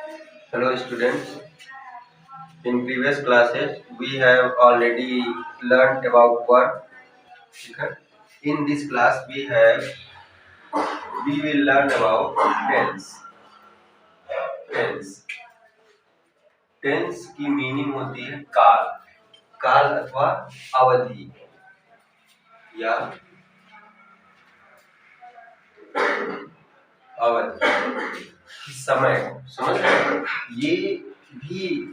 Hello students, in previous classes we have already learned about verb. Okay? In this class we will learn about tense. Tense. Tense की meaning होती है काल, काल अथवा अवधि या अवधि समय। समझ रहे हैं? ये भी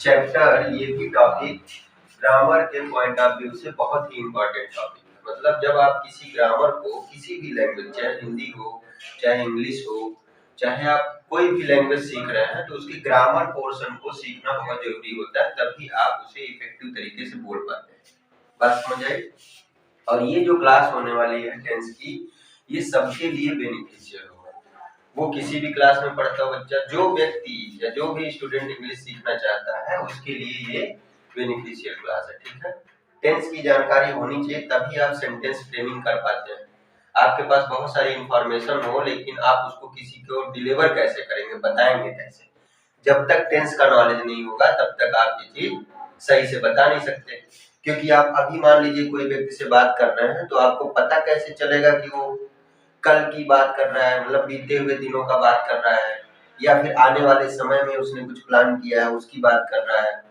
चैप्टर, ये भी टॉपिक ग्रामर के पॉइंट ऑफ व्यू से बहुत ही इंपॉर्टेंट टॉपिक है। मतलब जब आप किसी ग्रामर को किसी भी लैंग्वेज, चाहे हिंदी हो चाहे इंग्लिश हो, चाहे आप कोई भी लैंग्वेज सीख रहे हैं, तो उसके ग्रामर पोर्शन को सीखना बहुत जरूरी होता है, तभी आप उसे इफेक्टिव तरीके से बोल पाते हैं। बात समझ आई? और ये जो क्लास होने वाली है टेंस की, ये सबके लिए बेनिफिशियल होगा। वो किसी भी क्लास में पढ़ता हो बच्चा, जो व्यक्ति या जो भी स्टूडेंट इंग्लिश सीखना चाहता है, उसके लिए ये बेनिफिशियल क्लास है। ठीक है? टेंस की जानकारी होनी चाहिए, तभी आप सेंटेंस फ्रेमिंग कर पाते हैं। आपके पास बहुत सारी इंफॉर्मेशन हो, लेकिन आप उसको किसी को डिलीवर कैसे करेंगे, बताएंगे कैसे? जब तक टेंस का नॉलेज नहीं होगा तब तक आप ये चीज सही से बता नहीं सकते। क्योंकि आप अभी मान लीजिए कोई व्यक्ति से बात कर रहे हैं, तो आपको पता कैसे चलेगा कि वो कल की बात कर रहा है, मतलब बीते हुए दिनों का बात कर रहा है, या फिर आने वाले समय में उसने कुछ प्लान किया है उसकी बात कर रहा है,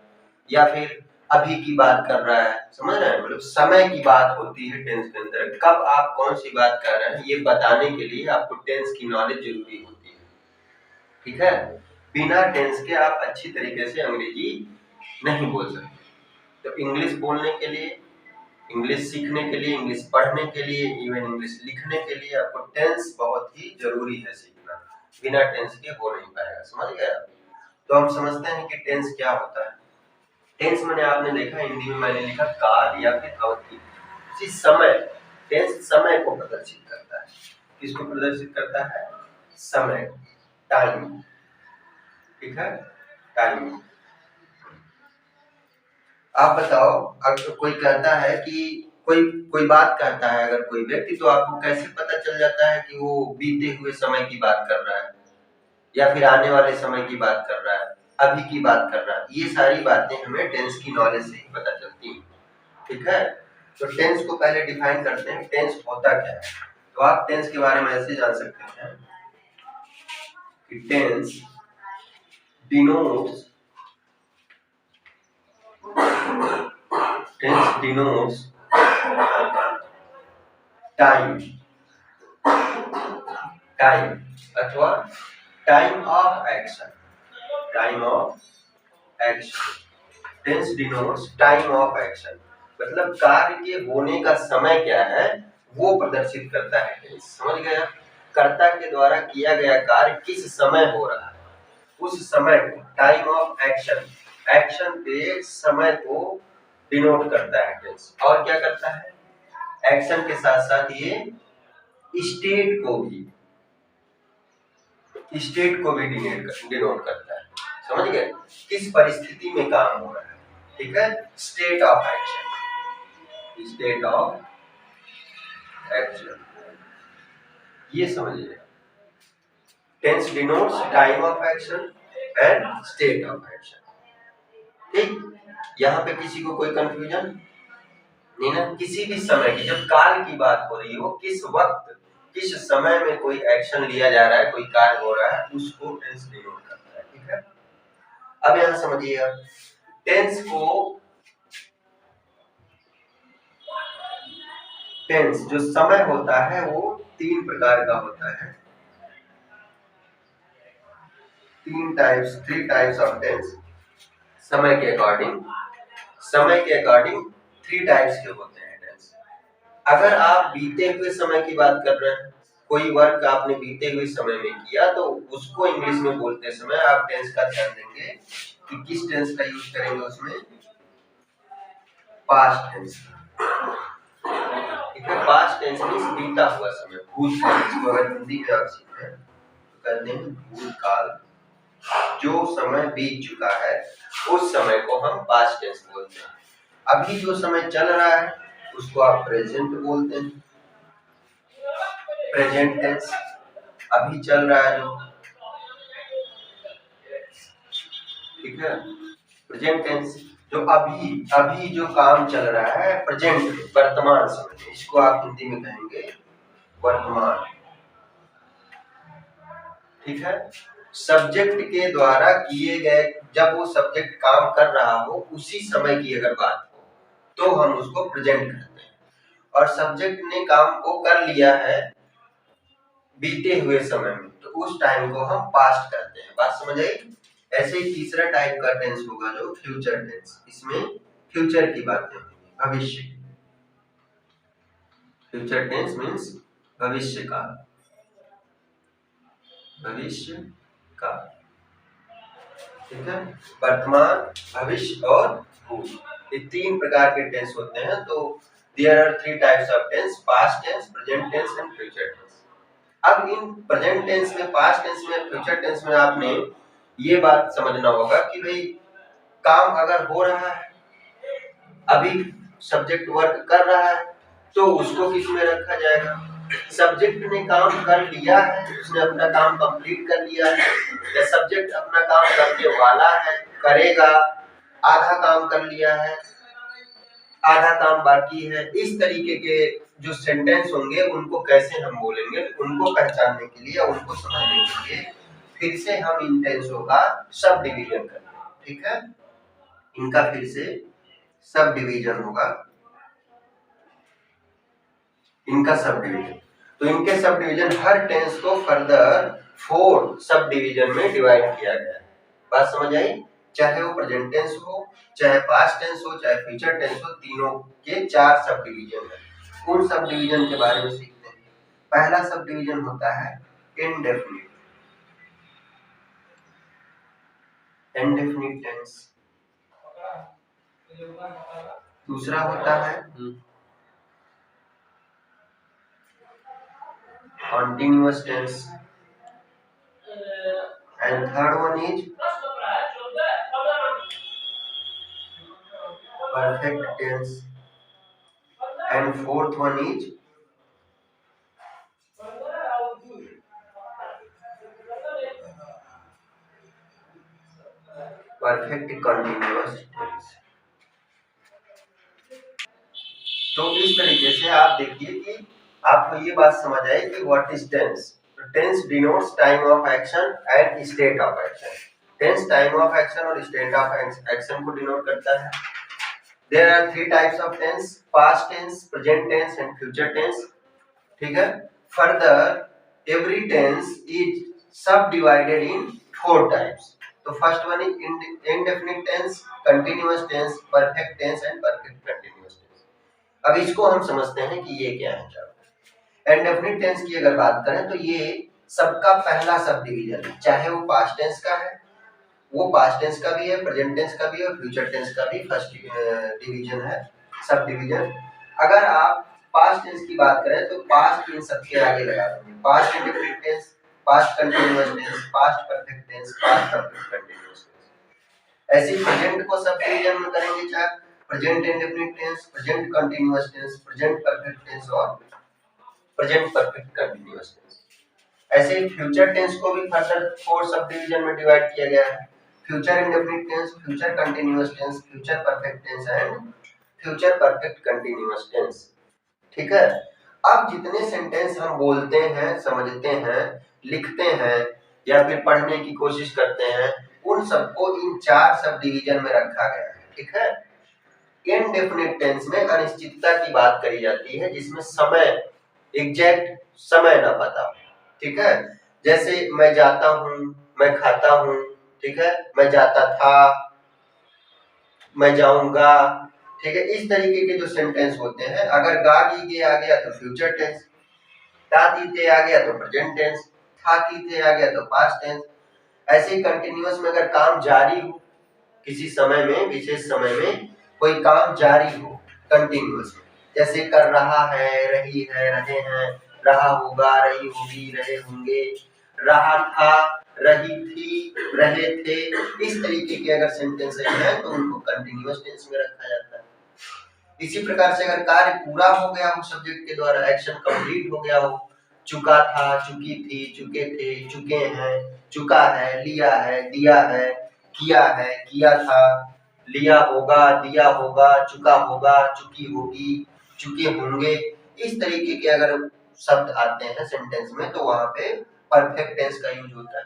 या फिर अभी की बात कर रहा है। समझ रहे हैं? मतलब समय की बात होती है टेंस के अंदर। कब आप कौन सी बात कर रहे हैं, ये बताने के लिए आपको टेंस की नॉलेज जरूरी होती है। ठीक है? बिना टेंस के आप अच्छी तरीके से अंग्रेजी नहीं बोल सकते। तो इंग्लिश बोलने के लिए, इंग्लिश सीखने के लिए, इंग्लिश पढ़ने के लिए, इवन इंग्लिश लिखने के लिए आपको टेंस बहुत ही जरूरी है सीखना। बिना टेंस के हो नहीं पाएगा। समझ गए? तो हम समझते हैं कि टेंस क्या होता है। टेंस मैंने, आपने देखा हिंदी में मैंने लिखा काल या फिर अवधि, उसी समय। टेंस समय को प्रदर्शित करता है। किसको प्रदर्शित करता है? समय, टाइम। ठीक है? टाइम। आप बताओ, अगर कोई कहता है कि कोई कोई बात कहता है अगर कोई व्यक्ति, तो आपको कैसे पता चल जाता है कि वो बीते हुए समय की बात कर रहा है, या फिर आने वाले समय की बात कर रहा है, अभी की बात कर रहा है? ये सारी बातें हमें टेंस की नॉलेज से ही पता चलती हैं। ठीक है? तो टेंस को पहले डिफाइन करते हैं, टेंस होता क्या है। तो आप टेंस के बारे में ऐसे जान सकते हैं कि टेंस डिनोट्स टाइम, टाइम अथवा time of action, time of action. Tense denotes time of action, मतलब कार्य के होने का समय क्या है वो प्रदर्शित करता है टेंस। समझ गया? कर्ता के द्वारा किया गया कार्य किस समय हो रहा है, उस समय को टाइम ऑफ एक्शन, एक्शन पे समय को डिनोट करता है टेंस। और क्या करता है? एक्शन के साथ साथ ये स्टेट को भी डिनोट करता है। समझ गए? किस परिस्थिति में काम हो रहा है। ठीक है? State of action, state of action, ये समझिए। Tense denotes time of action and state of action. ठीक? यहाँ पे किसी को कोई कंफ्यूजन नहीं ना? किसी भी समय की, जब काल की बात हो रही हो, किस वक्त किस समय में कोई एक्शन लिया जा रहा है, कोई कार्य हो रहा है, उसको टेंस डिनोट करता है। ठीक है? अब यहां समझिए, टेंस को, टेंस जो समय होता है वो तीन प्रकार का होता है। Three types of tense. समय के अकॉर्डिंग थ्री टाइप्स के होते हैं टेंस। अगर आप बीते हुए समय की बात कर रहे हैं, कोई वर्क आपने बीते हुए समय में किया, तो उसको इंग्लिश में बोलते समय आप टेंस का ध्यान देंगे कि किस टेंस का यूज करेंगे उसमें? Past tense. ठीक है? पास्ट टेंस मींस बीता हुआ समय, भूतकाल। इसको अगर हिंदी में आप सीखें तो कहते हैं भूतकाल। जो समय बीत चुका है उस समय को हम पास्ट टेंस बोलते हैं। अभी जो समय चल रहा है उसको आप प्रेजेंट बोलते हैं, प्रेजेंट टेंस। अभी चल रहा है जो, ठीक है। प्रेजेंट टेंस जो अभी अभी जो काम चल रहा है प्रेजेंट वर्तमान समय में, इसको आप हिंदी में कहेंगे वर्तमान, ठीक है। सब्जेक्ट के द्वारा किए गए, जब वो सब्जेक्ट काम कर रहा हो उसी समय की अगर बात हो तो हम उसको प्रेजेंट कहते हैं, और सब्जेक्ट ने काम को कर लिया है बीते हुए समय में तो उस टाइम को हम पास्ट कहते हैं। बात समझ आई? ऐसे ही तीसरा टाइप का टेंस होगा जो फ्यूचर टेंस, इसमें फ्यूचर की बातें होंगी, भविष्य की। फ्यूचर टेंस मीन्स भविष्य का, भविष्य का, ठीक है। वर्तमान, भविष्य और भूत, ये तीन प्रकार के टेंस होते हैं। तो there are three types of tense, past tense, present tense and future tense. अब इन प्रेजेंट टेंस में, पास्ट टेंस में, फ्यूचर टेंस में आपने ये बात समझना होगा कि भाई काम अगर हो रहा है, अभी सब्जेक्ट वर्क कर रहा है तो उसको किस में रखा जाएगा? सब्जेक्ट ने काम कर लिया है, उसने अपना काम कंप्लीट कर लिया है, या सब्जेक्ट अपना काम करने वाला है, करेगा, आधा काम कर लिया है, आधा काम बाकी है, इस तरीके के जो सेंटेंस होंगे उनको कैसे हम बोलेंगे, उनको पहचानने के लिए, उनको समझने के लिए फिर से हम इन टेंसों का सब डिवीजन करते हैं, ठीक है। इनका फिर से सब डिवीजन होगा, इनका सब डिवीजन। तो इनके सब डिवीजन, हर टेंस को फर्दर 4 सब डिवीजन में डिवाइड किया गया है। बात समझ आई? चाहे वो प्रेजेंट टेंस हो, चाहे पास्ट टेंस हो, चाहे फ्यूचर टेंस हो, तीनों के 4 सब डिवीजन है। उन सब डिवीजन के बारे में सीखते हैं। पहला सब डिवीजन होता है इंडेफिनिट, इंडेफिनिट टेंस। दूसरा होता है continuous tense, and third one is perfect tense, and fourth one is perfect continuous tense। तो इस तरीके से आप देखिए कि आपको ये बात समझ आई कि what is tense. Tense denotes time of action and state of action. Tense time of action और स्टेट ऑफ एक्शन को डिनोट करता है। There are 3 types of tense, past tense, present tense and future tense, ठीक है। Further every tense is subdivided in 4 types. तो first one is indefinite tense, continuous tense, perfect tense and perfect continuous tense. अब इसको हम समझते हैं कि ये क्या है। इंडेफिनिट टेंस की अगर बात करें तो ये सबका पहला सब डिवीजन है, चाहे वो पास्ट टेंस का है, वो पास्ट टेंस का भी है, प्रेजेंट टेंस का भी है, और फ्यूचर टेंस का भी फर्स्ट डिवीजन है, सब डिवीजन। अगर आप पास्ट टेंस की बात करें तो पास्ट इन सबके आगे लगा देंगे, past indefinite tense, past continuous tense, past perfect tense, past perfect continuous tense. ऐसे ही प्रेजेंट को सब डिवीजन में करेंगे, चाहे present indefinite tense, present continuous tense, present perfect tense और प्रेजेंट परफेक्ट कंटीन्यूअस टेंस। ऐसे ही फ्यूचर टेंस को भी फर्दर 4 सब डिवीजन में डिवाइड किया गया है। Future indefinite tense, future continuous tense, future perfect tense and future perfect continuous tense, ठीक है। अब जितने सेंटेंस हम बोलते हैं, समझते हैं, लिखते हैं या फिर पढ़ने की कोशिश करते हैं, उन सबको इन 4 सब डिवीजन में रखा गया है, ठीक है। इनडेफिनिट टेंस में अनिश्चितता की बात करी जाती है, जिसमें समय, एग्जैक्ट समय ना पता हो, ठीक है। जैसे मैं जाता हूँ, मैं खाता हूँ, ठीक है, मैं जाता था, मैं जाऊंगा, ठीक है। इस तरीके के जो सेंटेंस होते हैं, अगर गा गी गे आ गया तो फ्यूचर टेंस, ता ती ते आ गया तो प्रेजेंट टेंस, था की थे आ गया तो पास्ट टेंस। ऐसे ही कंटिन्यूअस में अगर काम जारी हो, किसी समय में, विशेष समय में कोई काम जारी हो कंटिन्यूअस में, जैसे कर रहा है, रही है, रहे हैं, रहा होगा, रही होगी, रहे होंगे, रहा था, रही थी, रहे थे, इस तरीके के अगर सेंटेंस हैं तो उनको कंटिन्यूअस टेंस में रखा जाता है। इसी प्रकार से अगर कार्य पूरा हो गया हो, सब्जेक्ट के द्वारा एक्शन कंप्लीट हो गया हो, चुका था, चुकी थी, चुके थे, चुके हैं, चुका है, लिया है, दिया है, किया है, किया था, लिया होगा, दिया होगा, चुका होगा, चुकी होगी, चुके होंगे, इस तरीके के अगर शब्द आते हैं सेंटेंस में तो वहां पे परफेक्ट टेंस का यूज होता है।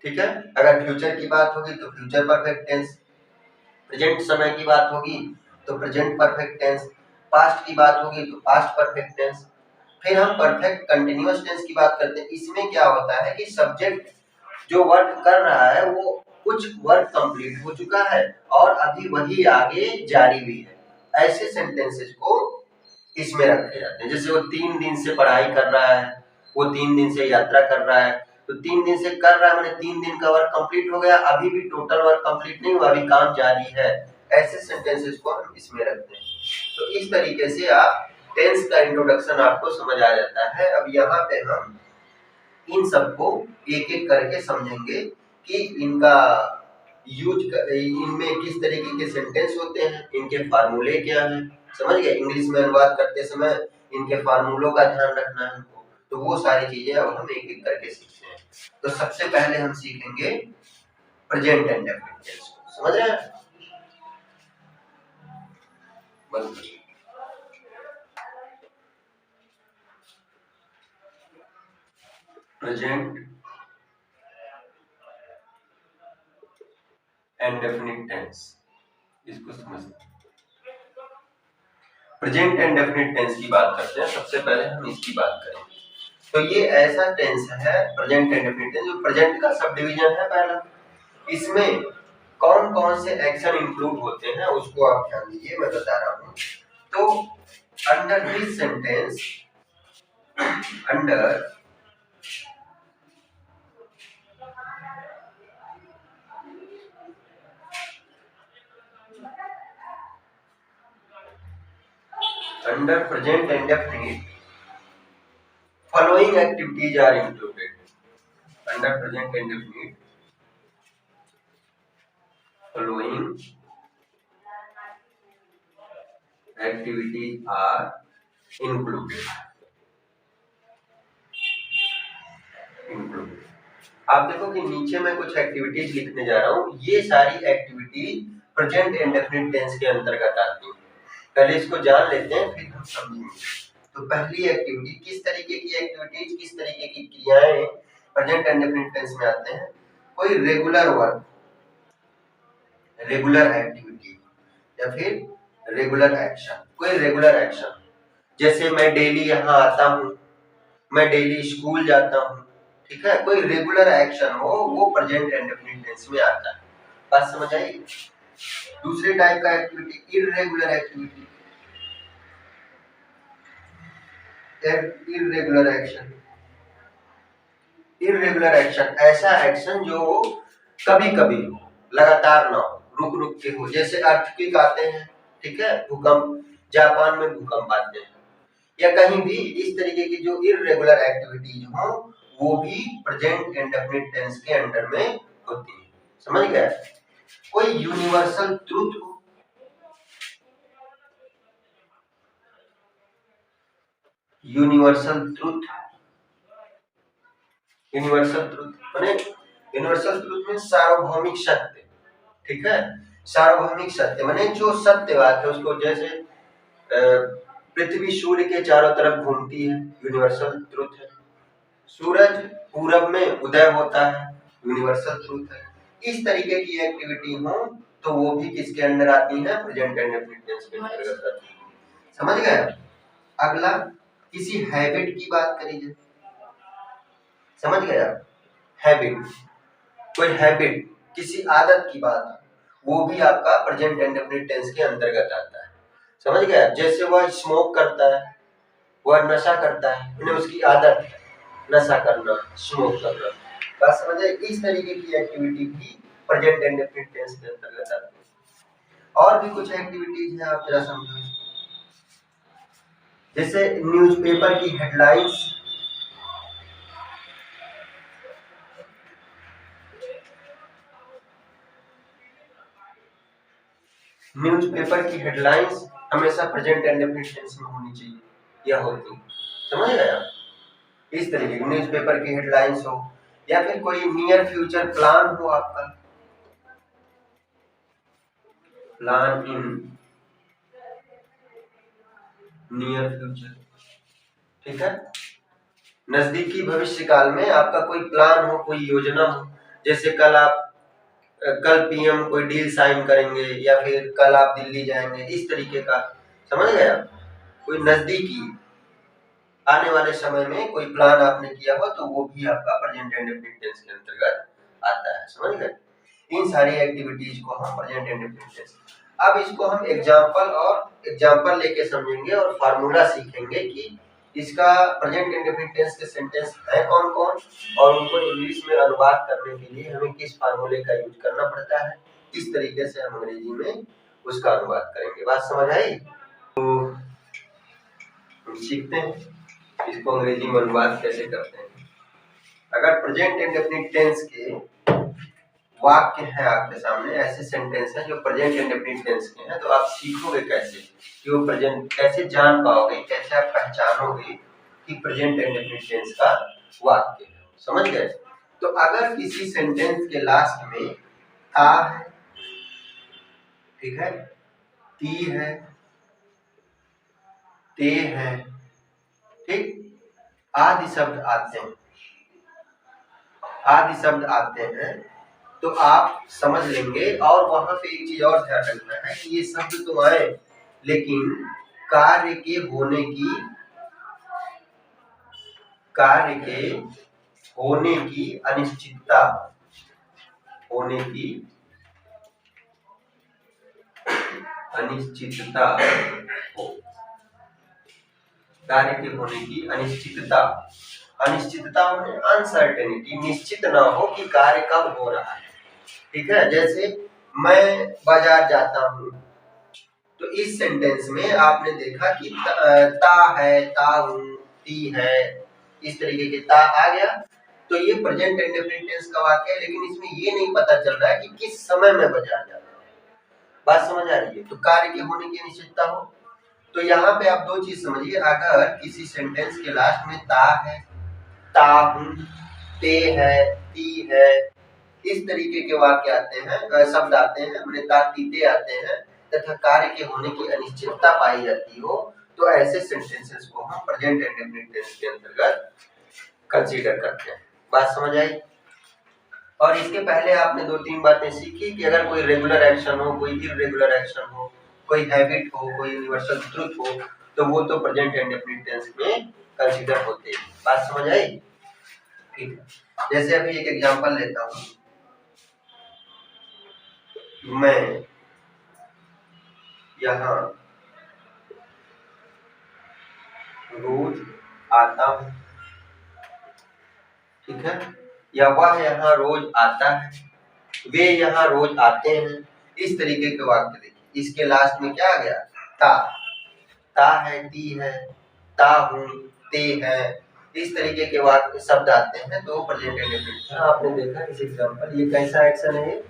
ठीक है, अगर फ्यूचर की बात होगी तो फ्यूचर परफेक्ट टेंस, प्रेजेंट समय की बात होगी तो प्रेजेंट परफेक्ट टेंस, पास्ट की बात होगी तो पास्ट परफेक्ट टेंस। फिर हम परफेक्ट कंटिन्यूअस टेंस की बात करते हैं। इसमें क्या होता है कि सब्जेक्ट जो वर्क कर रहा है वो कुछ वर्क कंप्लीट हो चुका है और अभी वही आगे जारी भी है, ऐसे सेंटेंसेस को इसमें रखे जाते हैं। जैसे वो 3 दिन से पढ़ाई कर रहा है, वो 3 दिन से यात्रा कर रहा है, तो 3 दिन से कर रहा है मैंने 3 दिन का वर्क कंप्लीट हो गया, अभी भी टोटल वर्क कंप्लीट नहीं हुआ, अभी काम जारी है, ऐसे सेंटेंसेस को हम इसमें रखते हैं। तो इस तरीके से आप टेंस का इंट्रोडक्शन आपको समझ आ जाता है। अब यहाँ पे हम इन सबको एक एक करके समझेंगे कि इनका यूज इनमें किस तरीके के सेंटेंस होते हैं, इनके फार्मूले क्या हैं, समझ गए। इंग्लिश में अनुवाद करते समय इनके फार्मूलों का ध्यान रखना है हमको, तो वो सारी चीजें अब हम एक एक करके सीखते हैं। तो सबसे पहले हम सीखेंगे प्रेजेंट एंड डेफिनिट टेंस को, समझ रहे हैं। प्रेजेंट एंड डेफिनिट टेंस, इसको समझते हैं। प्रेजेंट एंड डेफिनिट टेंस की बात करते हैं। सबसे पहले हम इसकी बात करेंगे। तो ये ऐसा टेंस है प्रेजेंट एंड डेफिनिट टेंस, जो प्रेजेंट का सब डिवीजन है पहला। इसमें कौन कौन से एक्शन इंक्लूड होते हैं उसको आप ध्यान दीजिए, मैं बता रहा हूं। तो under this sentence, under under present and definite following activities are included. Under present and definite, following activities are included. आप देखो कि नीचे मैं कुछ एक्टिविटीज लिखने जा रहा हूँ, ये सारी activities present and definite tense के अंतर्गत आती हैं। पहले इसको जान लेते हैं फिर हम समझेंगे। तो पहली एक्टिविटी, किस तरीके की एक्टिविटीज, किस तरीके की क्रियाएं प्रेजेंट एंड डेफिनिट टेंस में आते हैं। कोई रेगुलर वर्क, रेगुलर एक्टिविटी या फिर रेगुलर एक्शन, कोई रेगुलर एक्शन, जैसे मैं डेली यहाँ आता हूँ, मैं डेली स्कूल जाता हूँ, ठीक है, कोई रेगुलर एक्शन हो वो प्रेजेंट एंड डेफिनिट टेंस में आता है। बात समझ आई। दूसरे टाइप का activity irregular activity, irregular action, irregular action ऐसा एक्शन जो कभी कभी हो, लगातार ना हो, रुक रुक के हो। जैसे अर्थक्वेक आते हैं, ठीक है, भूकंप, जापान में भूकंप आते हैं, या कहीं भी इस तरीके की जो इररेगुलर एक्टिविटीज हो वो भी प्रेजेंट एंड डेफिनिट टेंस के अंडर में होती है, समझ गए। कोई यूनिवर्सल ट्रुथ हो, यूनिवर्सल ट्रुथ, यूनिवर्सल ट्रुथ माने यूनिवर्सल ट्रुथ में सार्वभौमिक सत्य, ठीक है, सार्वभौमिक सत्य माने जो सत्य बात है उसको, जैसे पृथ्वी सूर्य के चारों तरफ घूमती है, यूनिवर्सल ट्रुथ है। सूरज पूरब में उदय होता है, यूनिवर्सल ट्रुथ है। इस तरीके की एक्टिविटी हो तो वो भी किसके अंदर आती है, प्रेजेंट एंड डेफिनिट टेंस के अंतर्गत आती है, समझ गए। अगला किसी हैबिट की बात करिए, समझ गया, हैबिट, कोई हैबिट, किसी आदत की बात, वो भी आपका प्रेजेंट एंड डेफिनिट टेंस के अंतर्गत आता है, समझ गया। जैसे वह स्मोक करता है, वह नशा करता है, उन्हें उसकी आदत है नशा करना, स्मोक करना, बस समझ गए। इस तरीके की एक्टिविटी भी प्रेजेंट एंड डेफिनिट टेंस के अंतर्गत आती है। और भी कुछ एक्टिविटीज है, आप जरा समझिए। जैसे न्यूज़पेपर की हेडलाइंस, न्यूज़पेपर की हेडलाइंस हमेशा प्रेजेंट एंड डेफिनिट टेंस में होनी चाहिए या होती, समझ गए। इस तरीके की न्यूज़पेपर की हेडलाइंस हो, या फिर कोई नियर फ्यूचर प्लान हो आपका, प्लान इन नियर फ्यूचर। ठीक है, नजदीकी भविष्य काल में आपका कोई प्लान हो, कोई योजना हो, जैसे कल पीएम कोई डील साइन करेंगे या फिर कल आप दिल्ली जाएंगे, इस तरीके का, समझ गए आप? कोई नजदीकी आने वाले समय में कोई प्लान आपने किया हो तो वो भी आपका प्रेजेंट इंडेफिनिट टेंस के अंतर्गत आता है, समझ गए? इन सारी एक्टिविटीज को हम प्रेजेंट इंडेफिनिट टेंस। अब इसको हम एग्जांपल लेके समझेंगे और फार्मूला सीखेंगे कि इसका प्रेजेंट इंडेफिनिट टेंस के सेंटेंस है कौन कौन, और उनको इंग्लिश में अनुवाद करने के लिए हमें किस फार्मूले का यूज करना पड़ता है, किस तरीके से हम अंग्रेजी में उसका अनुवाद करेंगे। बात समझ आई? तो सीखते हैं इसको अंग्रेजी में अनुवाद कैसे करते हैं। अगर प्रेजेंट इंडेफिनिट टेंस के वाक्य है आपके सामने, ऐसे सेंटेंस है जो प्रेजेंट इंडेफिनिट टेंस के हैं, तो आप सीखोगे कैसे कि वो प्रेजेंट, कैसे जान पाओगे, कैसे आप पहचानोगे कि प्रेजेंट इंडेफिनिट टेंस का वाक्य है, समझ गए? तो अगर किसी सेंटेंस के लास्ट में था है, ठीक है, ती है, ते है, ठीक, आदि शब्द आते हैं तो आप समझ लेंगे। और वहां पे एक चीज और ध्यान रखना है कि ये शब्द तो आए, लेकिन कार्य के होने की अनिश्चितता हो, कार्य के होने की अनिश्चितता होने, अनसर्टेनिटी, निश्चित ना हो कि कार्य कब हो रहा है। ठीक है, जैसे मैं बाजार जाता हूँ, तो इस सेंटेंस में आपने देखा कि ता है, ता हूँ, ती है, इस तरीके के ता आ गया, तो ये प्रेजेंट इंडेफिनिट टेंस का वाक्य है, लेकिन इसमें ये नहीं पता चल रहा है कि किस समय में बाजार जाता है। बात समझ आ रही है? तो कार्य के होने की अनिश्चितता हो, तो यहाँ पे आप दो चीज समझिए। अगर किसी सेंटेंस के लास्ट में ता है, ता हूं, ते है, ती है, इस तरीके के वाक्य आते हैं, शब्द आते हैं, अपने ता तीते आते हैं, तथा कार्य के होने की अनिश्चितता पाई जाती हो, तो ऐसे सेंटेंसेस को हम प्रेजेंट इंडेफिनिट टेंस के अंतर्गत कंसीडर करते हैं। बात समझ आई? और इसके पहले आपने दो तीन बातें सीखी कि अगर कोई रेगुलर एक्शन हो, कोई इर्रेगुलर एक्शन हो, कोई हैबिट हो, कोई यूनिवर्सल ट्रुथ हो, तो वो तो प्रेजेंट इंडेफिनिट टेंस में कंसीडर होते हैं। बात समझ आई? ठीक है, जैसे अभी एक एग्जांपल लेता हूँ, मैं यहाँ रोज आता हूँ, ठीक है, या वह यहाँ रोज आता है, वे यहाँ रोज आते हैं, इस तरीके के वाक्य देखिए। इसके लास्ट में क्या आ गया? ता है, ती है, ता हूं, ते है, इस तरीके के वाक्य शब्द आते हैं तो प्रेजेंट इंडेफिनिट है। आपने देखा इस एग्जांपल, ये कैसा एक्शन है?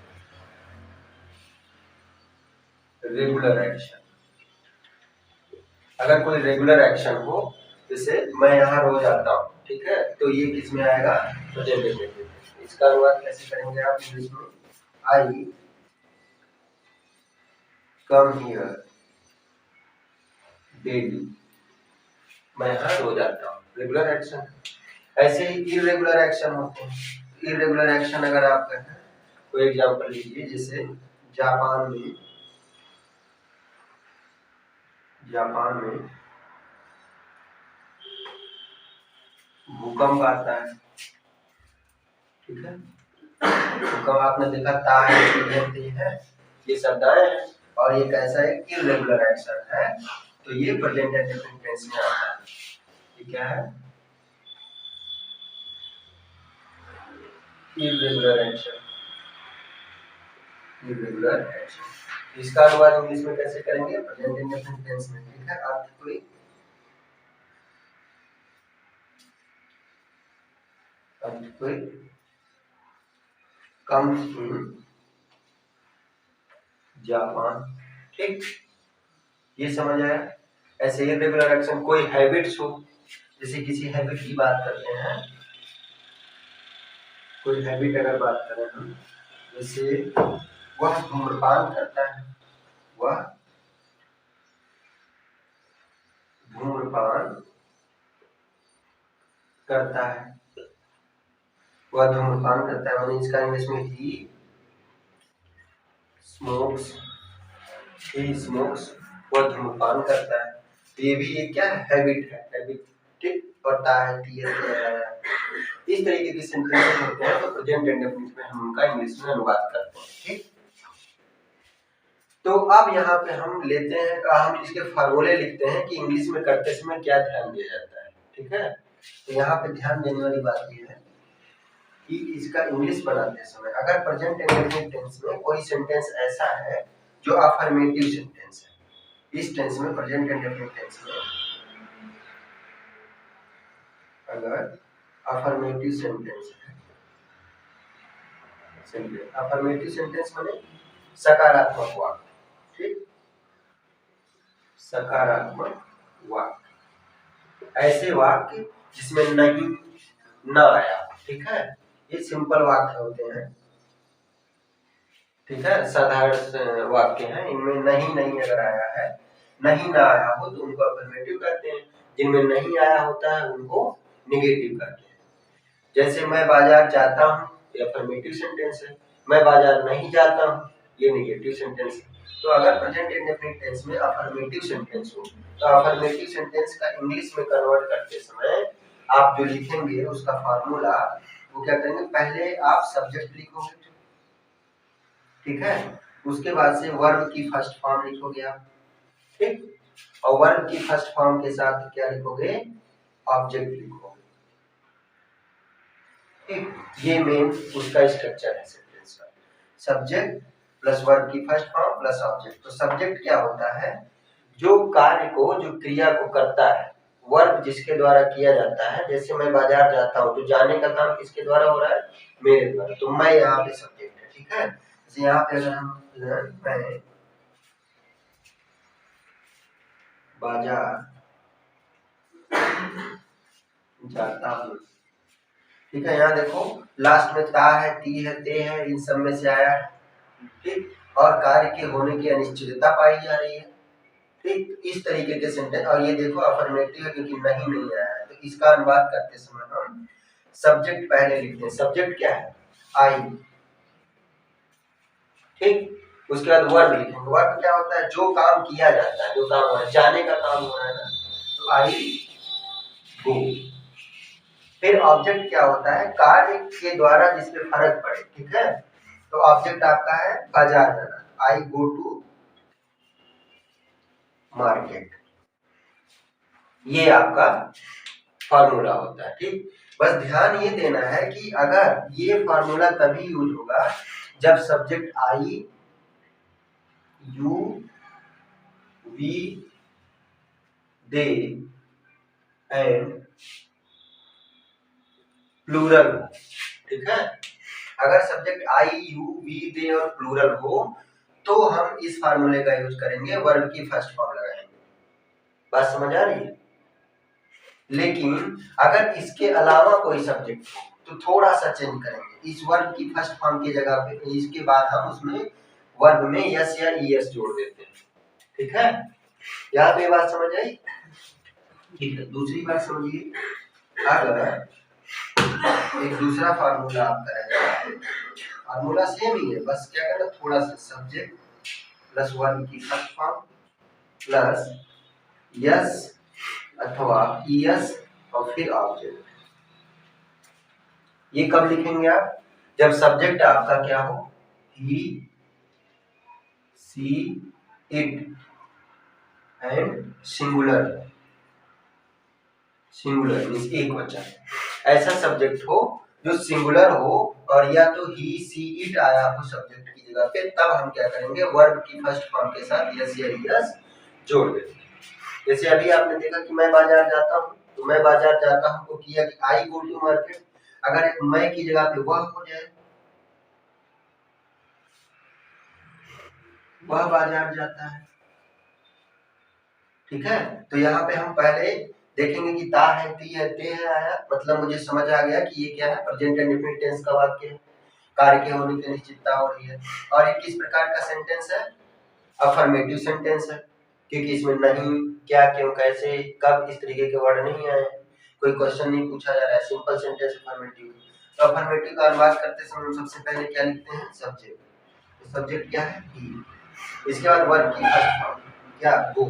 Regular action. अगर कोई रेगुलर एक्शन हो, जैसे मैं यहाँ रोज आता हूँ, ठीक है, तो ये किस में आएगा? Present indefinite. इसका अनुवाद कैसे करेंगे आप इंग्लिश में? आई कम हियर डेली, मैं यहाँ रोज आता हूँ, रेगुलर एक्शन। ऐसे ही इरेगुलर एक्शन होते हैं। इरेगुलर एक्शन अगर आप कहें, कोई एग्जांपल लीजिए, जैसे जापान में भूकंप आता है, ठीक है, भूकंप आपने देखा, ता है, ये शब्द आए हैं, और ये कैसा है? इरेगुलर एक्शन है, तो ये प्रेजेंट इंडेफिनिट टेंस में आता है। ये क्या है? Irregular action. इसका अनुवाद इंग्लिश में कैसे करेंगे? प्रेजेंट इंडेफिनिट टेंस में, ठीक है। अर्थ कोई comes in जापान, ठीक, ये समझ आया? ऐसे इरेगुलर एक्शन, कोई हैबिट्स हो, जैसे किसी हैबिट की बात करते हैं, कोई हैबिट अगर बात करें हम, जैसे वह धूम्रपान करता है, वह धूम्रपान करता है। वह धूम्रपान करता है मैंने इसका इंग्लिश में ही स्मोक्स, वह धूम्रपान करता है। तो ये भी एक क्या है, हैबिट है, हैबिट। ठीक, पता है, इस तरीके के सेंटेंसेस होते हैं तो प्रेजेंट इंडेफिनिट में हम उनका इंग्लिश में अनुवाद करते हैं। ठीक, तो अब यहाँ पे हम लेते हैं, हम इसके फार्मूले लिखते हैं कि इंग्लिश में करते समय क्या ध्यान दिया जाता है। ठीक है, तो यहाँ पे ध्यान देने वाली बात ये है कि इसका इंग्लिश बनाते समय अगर प्रेजेंट इंडेफिनिट टेंस में कोई सेंटेंस ऐसा है जो अफर्मेटिव सेंटेंस है, इस टेंस में प्रेजेंट इंडेफिनिट टेंस में अगर अफर्मेटिव सेंटेंस है, अफर्मेटिव सेंटेंस माने सकारात्मक वाक्य। ठीक, सकारात्मक वाक्य, ऐसे वाक्य जिसमें नहीं ना आया। ठीक है, ये सिंपल वाक्य होते हैं। ठीक है, साधारण वाक्य हैं, इनमें नहीं अगर आया है, नहीं ना आया हो तो उनको अफर्मेटिव कहते हैं, जिनमें नहीं आया होता है उनको निगेटिव कहते हैं। जैसे मैं बाजार जाता हूँ, ये अफर्मेटिव सेंटेंस है। मैं बाजार नहीं जाता हूँ, ये निगेटिव सेंटेंस है। तो अगर प्रेजेंट इंडेफिनिट टेंस में अफर्मेटिव सेंटेंस हो तो अफर्मेटिव सेंटेंस का इंग्लिश में कन्वर्ट करते समय आप जो लिखेंगे उसका फार्मूला वो क्या करेंगे, पहले आप सब्जेक्ट लिखोगे। ठीक है, उसके बाद से वर्ब की फर्स्ट फॉर्म लिखोगे आप। ठीक, और वर्ब की फर्स्ट फॉर्म के साथ क्या लिखोगे, ऑब्जेक्ट लिखोगे। ठीक, ये मेन उसका स्ट्रक्चर है सेंटेंस का, सब्जेक्ट प्लस वर्ब की फर्स्ट फॉर्म प्लस ऑब्जेक्ट। तो सब्जेक्ट क्या होता है, जो कार्य को, जो क्रिया को करता है, वर्ब जिसके द्वारा किया जाता है। जैसे मैं बाजार जाता हूँ तो जाने का काम किसके द्वारा हो रहा है, मेरे द्वारा, तो मैं यहाँ पे सब्जेक्ट है। ठीक है, जैसे यहाँ पे अगर हम मैं बाजार जाता हूँ, ठीक है, यहाँ देखो लास्ट में ता है, ती है, ते है, इन सब में से आया है। ठीक, और कार्य के होने की अनिश्चितता पाई जा रही है। ठीक, इस तरीके के सेंटेंस, और ये देखो अफर्मेटिव है क्योंकि नहीं आया है, तो इसका अनुवाद करते समय हम सब्जेक्ट पहले लिखते हैं। सब्जेक्ट क्या है, आई। ठीक, उसके बाद वर्ब लिखेंगे। वर्ब क्या होता है, जो काम किया जाता है, जो काम हो रहा है, जाने का काम हो रहा है ना, तो आई गो। फिर ऑब्जेक्ट क्या होता है, कार्य के द्वारा जिसपे फर्क पड़े। ठीक है, तो ऑब्जेक्ट आपका है बाजार जाना, आई गो टू मार्केट, ये आपका फार्मूला होता है। ठीक, बस ध्यान ये देना है कि अगर ये फार्मूला तभी यूज होगा जब subject I, you, we, they and plural. ठीक है, अगर subject I, you, we, they और प्लूरल हो तो हम इस फार्मूले का यूज करेंगे, वर्ब की फर्स्ट फॉर्म लगाएंगे। बात समझ आ रही है? लेकिन अगर इसके अलावा कोई सब्जेक्ट हो तो थोड़ा सा चेंज करेंगे, इस वर्ब की फर्स्ट फॉर्म की जगह पे इसके बाद हम उसमें वर्ब में यस या ईएस जोड़ देते हैं। ठीक है, यहाँ पे बात समझ आई? ठीक है, दूसरी बात समझिए, अगर एक दूसरा फार्मूला आपका है, फार्मूला सेम ही है, बस क्या करना, थोड़ा सा सब्जेक्ट प्लस वर्ब की फर्स्ट फॉर्म प्लस यस अथवा ईएस और फिर ऑब्जेक्ट। ये कब लिखेंगे आप, जब सब्जेक्ट आपका क्या हो, ही, she, it and singular means एक वचन, ऐसा सब्जेक्ट हो जो सिंगुलर हो और या तो ही, सी, इट आया हो सब्जेक्ट की जगह पे, तब हम क्या करेंगे, वर्ब की फर्स्ट फॉर्म के साथ यस या ईएस जोड़ देंगे। जैसे अभी आपने देखा कि मैं बाजार जाता हूँ, तो मैं बाजार जाता हूँ को किया कि आई गो टू मार्केट, अगर मैं की जगह पे वह हो जाए, वह बाजार जाता है। ठीक है, तो यहाँ पे हम पहले देखेंगे कि ता है, ती है, ते है आया, मतलब मुझे समझ आ गया कि ये क्या है, प्रेजेंट इंडेफिनिट टेंस का वाक्य है, कार्य के होने की अनिश्चितता हो रही है। और ये किस प्रकार का सेंटेंस है, अफर्मेटिव सेंटेंस है क्योंकि इसमें नहीं, क्या, क्यों, कैसे, कब इस तरीके के वर्ड नहीं आए, कोई क्वेश्चन नहीं पूछा जा रहा है, सिंपल सेंटेंस अफर्मेटिव। तो अफर्मेटिव का अनुवाद करते समय हम सबसे पहले क्या लिखते हैं? सब्जेक्ट। तो सब्जेक्ट क्या है? ही। इसके बाद वर्ब की फर्स्ट फॉर्म क्या? गो।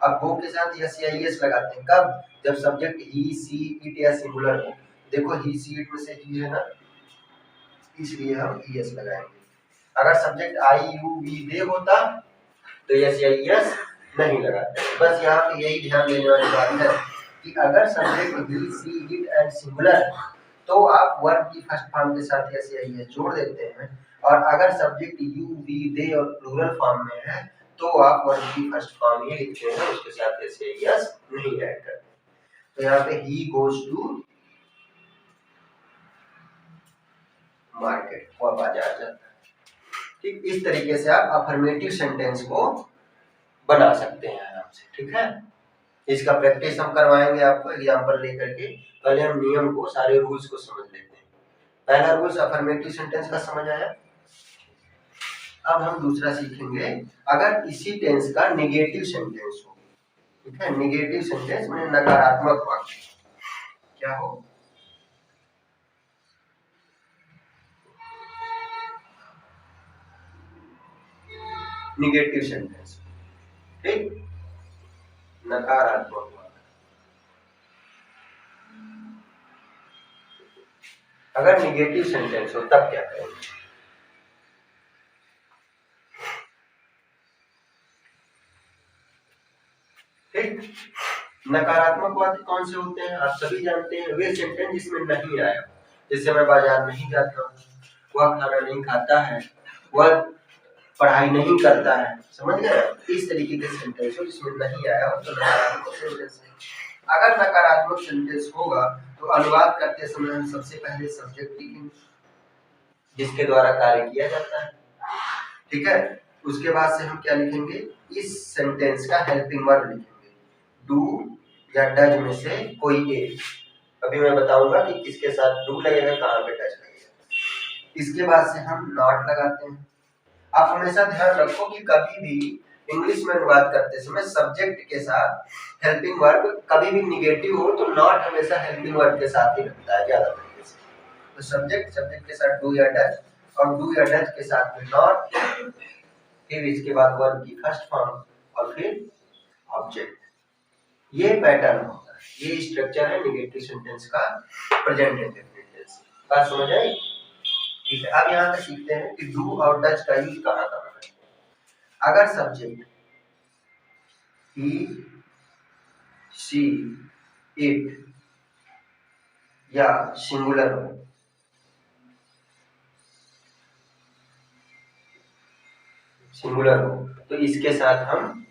अब गो के साथ यस या यस लगाते हैं कब? जब सब्जेक्ट ही, सी, इट या सिंगुलर हो। देखो ही, सी, इट में से ही है ना, इसलिए हम यस लगाएंगे। अगर सब्जेक्ट आई, यू, वी, दे होता तो यस या यस नहीं लगाते। बस यहाँ पे यही ध्यान देने वाली बात है कि अगर subject he, she, it and singular तो आप वर्ब की फर्स्ट फॉर्म के साथ यस या यस जोड़ देते हैं, और अगर सब्जेक्ट यू, वी, दे और प्लूरल फॉर्म में है तो आप वर्ब की फर्स्ट फॉर्म ही लिखते हैं, उसके साथ यस या यस नहीं ऐड करते। तो यहाँ पे ही गोज टू मार्केट, वह बाजार जाता है। ठीक, इस तरीके से आप अफर्मेटिव सेंटेंस को बना सकते हैं आराम से। ठीक है, इसका प्रैक्टिस हम करवाएंगे आपको एग्जांपल लेकर के। पहले हम नियम को, सारे रूल्स को समझ लेते हैं। पहला रूल्स अफर्मेटिव सेंटेंस का समझ आया। अब हम दूसरा सीखेंगे, अगर इसी टेंस का नेगेटिव सेंटेंस हो। ठीक है, नेगेटिव सेंटेंस में नकारात्मक वाक्य क्या हो? नेगेटिव सेंटेंस, ठीक, नकारात्मक। अगर निगेटिव सेंटेंस हो तब क्या करेंगे? ठीक, नकारात्मक वाक्य कौन से होते हैं? आप सभी जानते हैं, वे सेंटेंस जिसमें नहीं आया, जैसे मैं बाजार नहीं जाता हूँ, वह खाना नहीं खाता है, वह पढ़ाई नहीं करता है, समझ गए? इस तरीके के सेंटेंस हो जिसमें नहीं आया हो तो नकारात्मक सेंटेंस है। अगर नकारात्मक सेंटेंस होगा तो अनुवाद करते समय हम सबसे पहले सब्जेक्ट लिखेंगे जिसके द्वारा कार्य किया जाता है। ठीक है, उसके बाद से हम क्या लिखेंगे? इस सेंटेंस का हेल्पिंग वर्ब लिखेंगे, डू या डज में से कोई एक। अभी मैं बताऊंगा कि किसके साथ डू लगेगा, कहाँ पे डज लगेगा। इसके बाद से हम नॉट लगाते हैं। आप हमेशा ध्यान रखो कि कभी भी इंग्लिश में अनुवाद करते समय सब्जेक्ट के साथ हेल्पिंग वर्ब कभी भी निगेटिव हो तो नॉट हमेशा हेल्पिंग वर्ब के साथ ही लगता है ज्यादा तरीके से। तो सब्जेक्ट के साथ डू या डज, और डू या डज के साथ में नॉट, फिर इसके बाद वर्ब की फर्स्ट फॉर्म और फिर ऑब्जेक्ट। ये पैटर्न होता है, ये स्ट्रक्चर है नेगेटिव सेंटेंस का, प्रेजेंट इंडेफिनिट टेंस। बात समझ आई? ठीक है, अब यहाँ पे सीखते हैं कि डू और डज का यूज कहाँ कहाँ है। अगर सब्जेक्ट ही, सी, इट या सिंगुलर हो, तो इसके साथ हम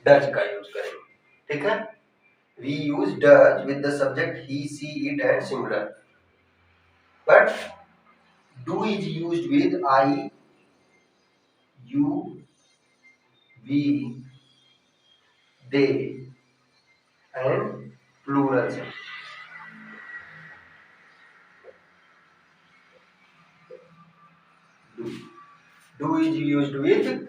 डज का यूज करेंगे। ठीक है, we use does with the subject he, she, it and singular, but do is used with I, you, we, they and plural. Do is used with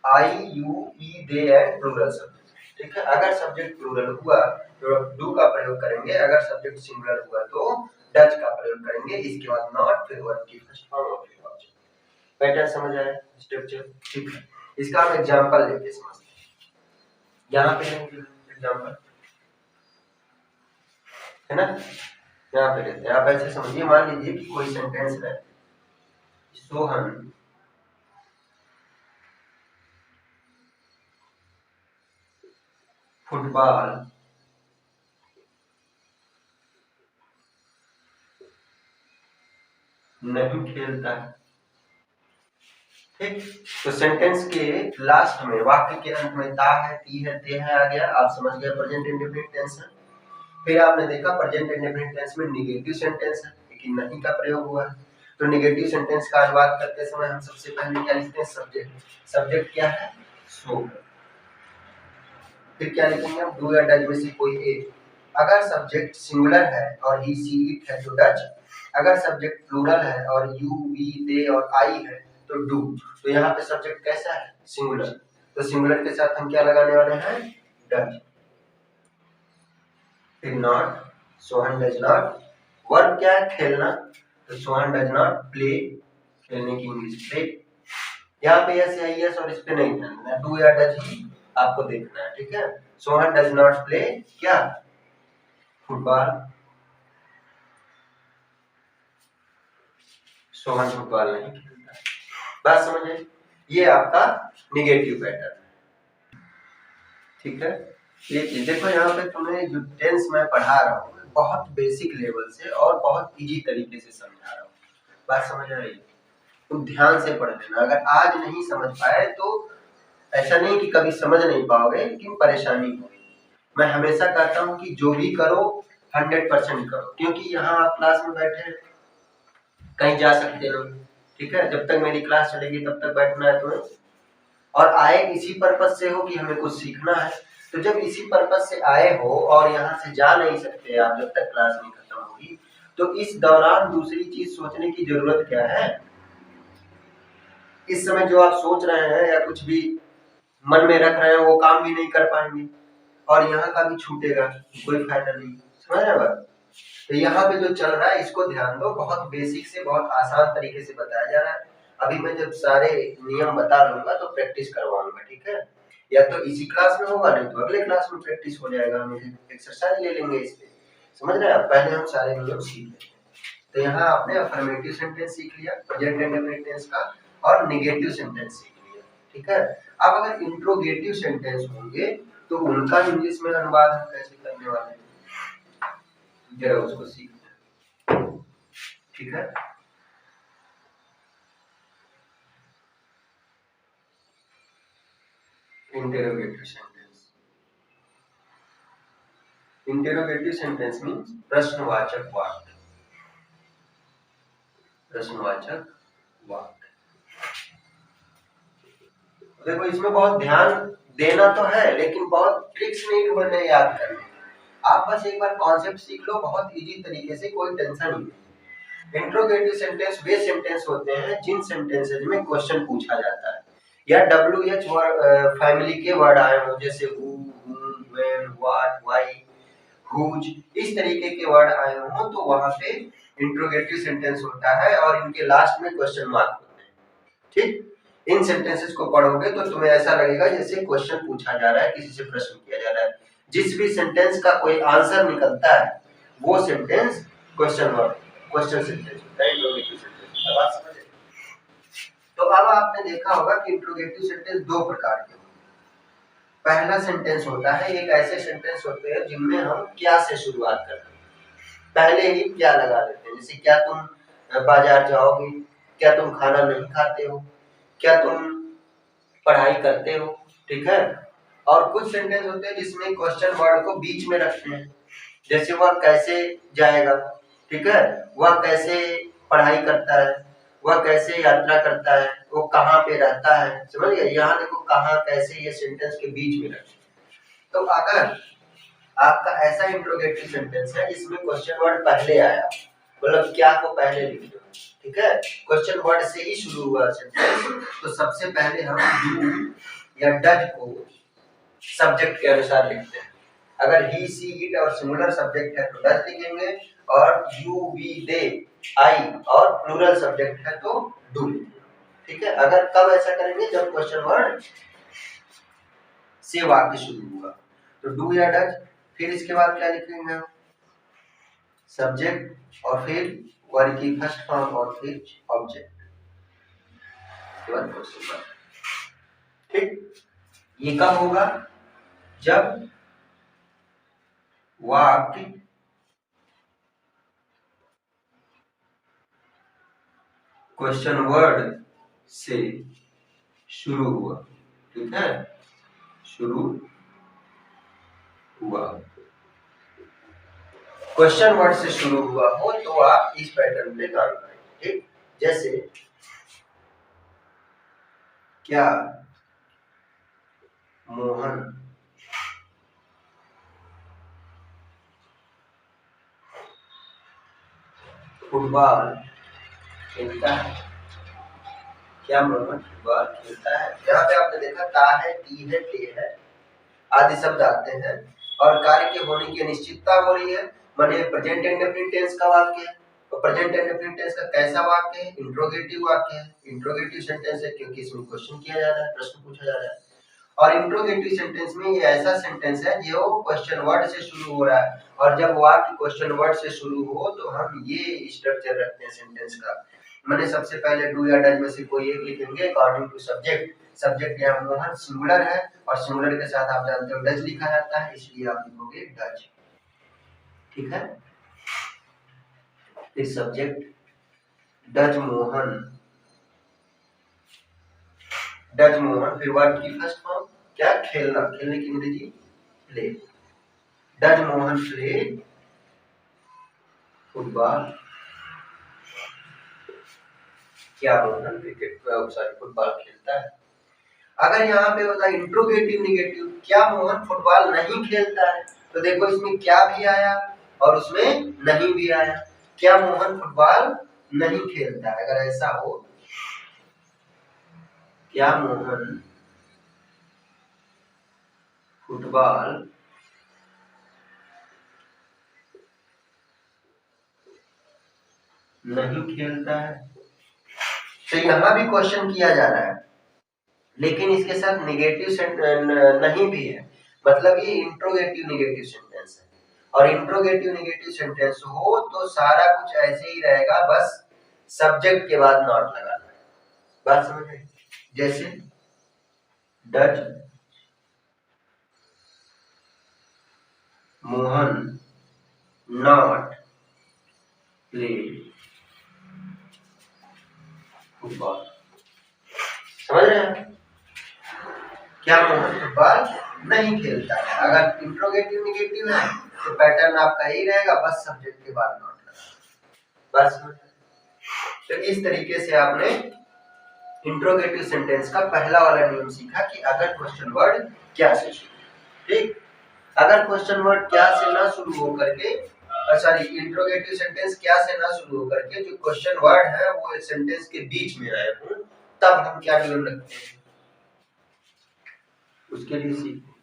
I, you, we, they and plural subject. ठीक है, अगर subject plural हुआ तो do का प्रयोग करेंगे, अगर subject singular हुआ तो डज का प्रयोग करेंगे, इसके बाद नॉट, फिर वर्ब की फर्स्ट फॉर्म और फिर ऑब्जेक्ट। पैटर्न समझ आया, स्ट्रक्चर? ठीक है, इसका हम एग्जांपल लेके समझते हैं। यहाँ पे एग्जांपल है ना, यहाँ पे लेते हैं। आप ऐसे समझिए, मान लीजिए कि कोई सेंटेंस है, सोहन फुटबॉल नहीं खेलता है। ठीक, तो सेंटेंस के लास्ट में, वाक्य के अंत में ता है, ती है, ते है आ गया, आप समझ गए प्रेजेंट इंडेफिनिट टेंस है। फिर आपने देखा प्रेजेंट इंडेफिनिट टेंस में नेगेटिव सेंटेंस है लेकिन नहीं का प्रयोग हुआ है, तो नेगेटिव सेंटेंस का अनुवाद करते समय हम सबसे पहले क्या लिखते हैं? सब्जेक्ट। सब्जेक्ट क्या है? सो। फिर क्या लिखेंगे हम? डू या डज में से कोई एक। अगर सब्जेक्ट सिंगुलर है और ही, सी, इट है तो डज, अगर सब्जेक्ट प्लूरल है और यू, वी, दे और आई है तो तो डू। तो यहाँ पे सब्जेक्ट कैसा है? सिंगुलर। तो सिंगुलर के साथ हम क्या लगाने वाले हैं? डज। फिर not, Sohan does not. Verb क्या है? खेलना। तो सोहन डज नॉट प्ले, खेलने की इंग्लिश प्ले। यहाँ पे यस या यस और इस पे नहीं ध्यान देना, डू या डज ही आपको देखना है, ठीक है। सोहन डज नॉट प्ले क्या? फुटबॉल। सोहन फुटबॉल नहीं खेलता। बात समझे? ये आपका निगेटिव पैटर्न है, ठीक है। ये चीज देखो, यहाँ पे तुम्हें जो टेंस मैं पढ़ा रहा हूँ बहुत बेसिक लेवल से और बहुत इजी तरीके से समझा रहा हूँ। बात समझ आ रही है? तुम ध्यान से पढ़ लेना। अगर आज नहीं समझ पाए तो ऐसा नहीं कि कभी समझ नहीं पाओगे, लेकिन परेशानी होगी। मैं हमेशा कहता हूँ कि जो भी करो 100% करो, क्योंकि यहाँ आप क्लास में बैठे हैं, कहीं जा सकते नहीं, ठीक है। जब तक मेरी क्लास चलेगी तब तक बैठना है तुम्हें, और आए इसी पर्पज से हो कि हमें कुछ सीखना है। तो जब इसी पर्पज से आए हो और यहाँ से जा नहीं सकते आप जब तक क्लास नहीं खत्म होगी, तो इस दौरान दूसरी चीज सोचने की जरूरत क्या है? इस समय जो आप सोच रहे हैं या कुछ भी मन में रख रहे हैं वो काम भी नहीं कर पाएंगे, और यहाँ का भी छूटेगा, कोई फायदा नहीं। समझ रहे हो? तो यहाँ पे जो चल रहा है इसको ध्यान दो, बहुत बेसिक से बहुत आसान तरीके से बताया जा रहा है। अभी मैं जब सारे नियम बता दूंगा तो प्रैक्टिस करवाऊंगा, ठीक है। या तो इसी क्लास में होगा, नहीं तो अगले क्लास में प्रैक्टिस हो जाएगा, हम एक्सरसाइज ले लेंगे इस पे। समझ रहे हैं? पहले हम सारे नियम सीख लेते हैं। तो यहाँ आपने अफर्मेटिव सेंटेंस सीख लिया, प्रेजेंट इंडेफिनिट टेंस का, और नेगेटिव सेंटेंस सीख लिया, ठीक है। अब अगर इंट्रोगेटिव सेंटेंस होंगे तो उनका इंग्लिश में अनुवाद हम कैसे करने वाले हैं, जरा उसको सीखते हैं, ठीक है। Interrogative sentence. Interrogative sentence means प्रश्नवाचक वाक्य। प्रश्नवाचक वाक्य। देखो इसमें बहुत ध्यान देना तो है, लेकिन बहुत ट्रिक्स नहीं बने याद करने। आप बस एक बार कॉन्सेप्ट सीख लो बहुत इजी तरीके से, कोई टेंशन नहीं। इंट्रोगेटिव सेंटेंस वे सेंटेंस होते हैं जिन सेंटेंसेस में क्वेश्चन पूछा जाता है, या WH फैमिली के वर्ड आए हो, जैसे who, whom, when, what, why, whose, इस तरीके के वर्ड आए हो तो वहां पे इंट्रोगेटिव सेंटेंस होता है और इनके लास्ट में क्वेश्चन मार्क होते हैं, ठीक। इन सेंटेंसेस को पढ़ोगे तो तुम्हें ऐसा लगेगा जैसे क्वेश्चन पूछा जा रहा है, किसी से प्रश्न किया जा रहा है। जिस भी सेंटेंस का कोई आंसर निकलता है वो sentence question word, question sentence होता है, इंट्रोगेटिव सेंटेंस। अब बात समझे? तो अब आपने देखा होगा कि इंट्रोगेटिव सेंटेंस दो प्रकार के होते हैं। पहला सेंटेंस होता है, एक ऐसे सेंटेंस होते हैं जिनमें हम क्या से शुरुआत करते हैं, पहले ही क्या लगा देते हैं, जैसे क्या तुम बाजार जाओगे, क्या तुम खाना नहीं खाते हो, क्या तुम पढ़ाई करते हो, ठीक है। और कुछ सेंटेंस होते हैं जिसमें क्वेश्चन वर्ड को बीच में रखते हैं, जैसे वह कैसे जाएगा, ठीक है, वह कैसे पढ़ाई करता है, वह कैसे यात्रा करता है, वो कहाँ पे रहता है। समझ गए? यहाँ देखो कहाँ कैसे, ये सेंटेंस के बीच में रखते हैं। तो अगर आपका ऐसा इंट्रोगेटिव सेंटेंस है जिसमें क्वेश्चन वर्ड पहले आया, मतलब क्या को पहले लिख दो, ठीक है, क्वेश्चन वर्ड से ही शुरू हुआ सेंटेंस, तो सबसे पहले हम डू या डज को सब्जेक्ट के अनुसार लिखते हैं। अगर ही सी इट और सिंगुलर सब्जेक्ट है तो डज लिखेंगे, और यू वी दे आई और प्लूरल सब्जेक्ट है तो डू, ठीक है। अगर कब ऐसा करेंगे? जब क्वेश्चन वर्ड से वाक्य शुरू हुआ, तो डू या डज, फिर इसके बाद क्या लिखेंगे हम? सब्जेक्ट, और फिर वर्ड की फर्स्ट फॉर्म, और फिर ऑब्जेक्ट, ठीक। ये कब होगा? जब वाक्य क्वेश्चन वर्ड से शुरू हुआ, ठीक है, शुरू हुआ, क्वेश्चन वर्ड से शुरू हुआ हो तो आप इस पैटर्न पे काम करेंगे, ठीक। जैसे क्या मोहन फुटबॉल खेलता है? क्या मोहन फुटबॉल खेलता है। यहाँ पे आपने देखा ता है, टी है, टे है आदि शब्द आते हैं और कार्य के होने की अनिश्चितता हो रही है। माने प्रेजेंट इंडेफिनिट टेंस का वाक्य है। तो प्रेजेंट इंडेफिनिट टेंस का कैसा वाक्य है? इंट्रोगेटिव वाक्य है। इंट्रोगेटिव सेंटेंस है क्योंकि इसमें क्वेश्चन किया जा रहा है, प्रश्न पूछा जा रहा है। और इंट्रोगेटिव सेंटेंस में ये ऐसा सेंटेंस है जो क्वेश्चन वर्ड से शुरू हो रहा है और जब वाक्य क्वेश्चन वर्ड से शुरू हो तो हम ये स्ट्रक्चर रखते हैं सेंटेंस का। मैंने सबसे पहले डू या डज में से कोई एक लिखेंगे अकॉर्डिंग टू सब्जेक्ट। सब्जेक्ट यहाँ मोहन सिंगुलर है और सिंगुलर के साथ आप जानते हो डज लिखा जाता है, इसलिए आप लिखोगे डज। ठीक है, फिर subject does Mohan, does Mohan, फिर वर्ब की फर्स्ट फॉर्म क्या? खेलना, खेलने की अंग्रेजी play. Does Mohan play football, क्या मोहन क्रिकेट सॉरी फुटबॉल खेलता है। अगर यहाँ पे होता इंट्रोगेटिव निगेटिव, क्या मोहन फुटबॉल नहीं खेलता है, तो देखो इसमें क्या भी आया और उसमें नहीं भी आया। क्या मोहन फुटबॉल नहीं खेलता है, अगर ऐसा हो क्या मोहन फुटबॉल नहीं खेलता है, तो यहाँ भी क्वेश्चन किया जा रहा है लेकिन इसके साथ निगेटिव नहीं भी है, मतलब ये इंट्रोगेटिव निगेटिव सेंटेंस है। और इंट्रोगेटिव निगेटिव सेंटेंस हो तो सारा कुछ ऐसे ही रहेगा, बस सब्जेक्ट के बाद नॉट लगाना है। बात समझ में? जैसे does Mohan not play football. समझ रहे हैं? क्या मोहन फुटबॉल नहीं खेलता है। अगर इंट्रोगेटिव निगेटिव है तो पैटर्न आपका यही रहेगा, बस सब्जेक्ट के बाद नॉट लगाना। बस तो इस तरीके से आपने इंट्रोगेटिव सेंटेंस का पहला वाला नियम सीखा कि अगर क्वेश्चन वर्ड क्या से शुरू, ठीक, अगर क्वेश्चन वर्ड क्या से ना शुरू हो करके सॉरी इंट्रोगेटिव सेंटेंस क्या से ना शुरू हो करके जो क्वेश्चन वर्ड है वो सेंटेंस के बीच में आए हो, तब हम क्या नियम रखते हैं उसके लिए सीखो।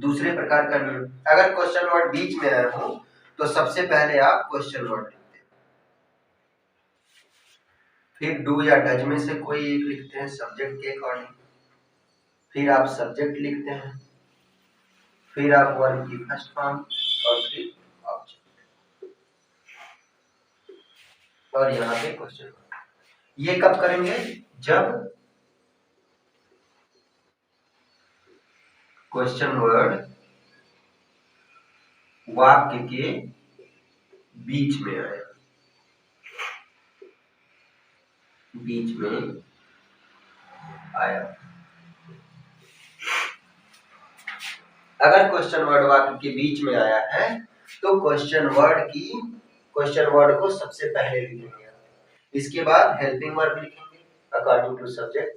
दूसरे प्रकार का नियम, अगर क्वेश्चन वर्ड बीच में आए हो तो सबसे पहले आप क्वेश्चन वर्ड लिखते हैं, फिर डू या डज में से कोई एक लिखते हैं सब्जेक्ट के अकॉर्डिंग, फिर आप सब्जेक्ट लिखते हैं, फिर आप वर्ब की फर्स्ट फॉर्म और फिर ऑब्जेक्ट, और यहाँ पे क्वेश्चन वर्ड। ये कब करेंगे? जब क्वेश्चन वर्ड वाक्य के बीच में आए, बीच में आया। अगर क्वेश्चन वर्ड वाक्य के बीच में आया है तो क्वेश्चन वर्ड को सबसे पहले लिखेंगे, इसके बाद हेल्पिंग वर्ब लिखेंगे अकॉर्डिंग टू सब्जेक्ट,